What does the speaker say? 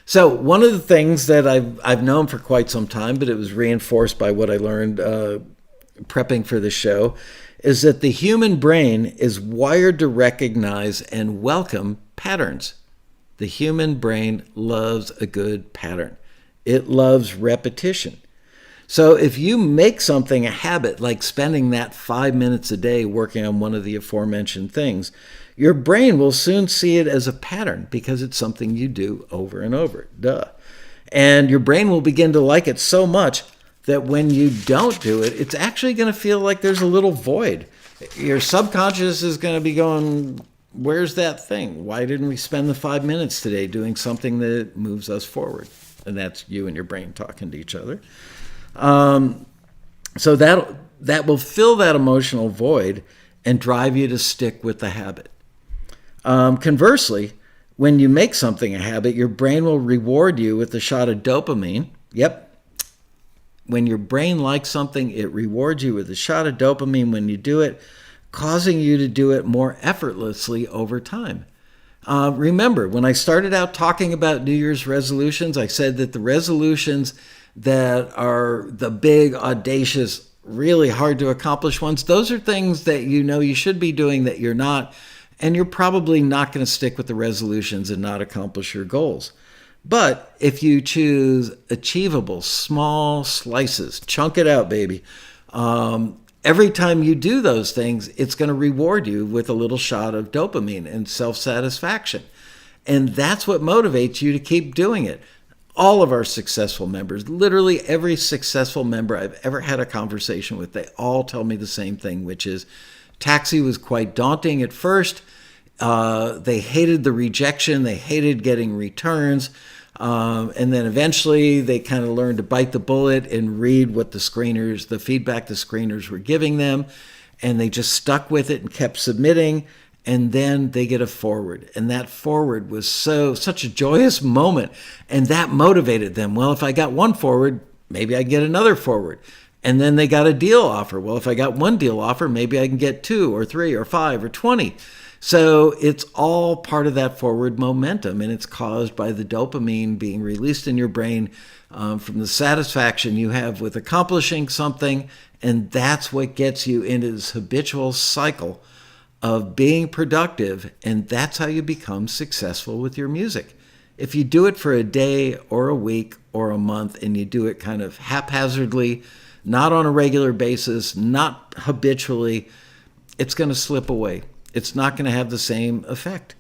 So one of the things that I've known for quite some time, but it was reinforced by what I learned prepping for the show, is that the human brain is wired to recognize and welcome patterns. The human brain loves a good pattern. It loves repetition. So if you make something a habit, like spending that 5 minutes a day working on one of the aforementioned things, your brain will soon see it as a pattern because it's something you do over and over. Duh. And your brain will begin to like it so much that when you don't do it, it's actually going to feel like there's a little void. Your subconscious is going to be going, where's that thing? Why didn't we spend the 5 minutes today doing something that moves us forward? And that's you and your brain talking to each other. So that will fill that emotional void and drive you to stick with the habit. Conversely, when you make something a habit, your brain will reward you with a shot of dopamine. Yep. When your brain likes something, it rewards you with a shot of dopamine when you do it, causing you to do it more effortlessly over time. Remember, when I started out talking about New Year's resolutions, I said that the resolutions that are the big, audacious, really hard to accomplish ones, those are things that you know you should be doing that you're not, and you're probably not going to stick with the resolutions and not accomplish your goals. But if you choose achievable, small slices, chunk it out, baby. Every time you do those things, it's going to reward you with a little shot of dopamine and self-satisfaction. And that's what motivates you to keep doing it. All of our successful members, literally every successful member I've ever had a conversation with, they all tell me the same thing, which is Taxi was quite daunting at first. They hated the rejection. They hated getting returns. And then eventually they kind of learned to bite the bullet and read what the feedback the screeners were giving them. And they just stuck with it and kept submitting. And then they get a forward. And that forward was such a joyous moment. And that motivated them. Well, if I got one forward, maybe I can get another forward. And then they got a deal offer. Well, if I got one deal offer, maybe I can get 2 or 3 or 5 or 20. So it's all part of that forward momentum, and it's caused by the dopamine being released in your brain from the satisfaction you have with accomplishing something, and that's what gets you into this habitual cycle of being productive, and that's how you become successful with your music. If you do it for a day or a week or a month, and you do it kind of haphazardly, not on a regular basis, not habitually, it's going to slip away. It's not going to have the same effect.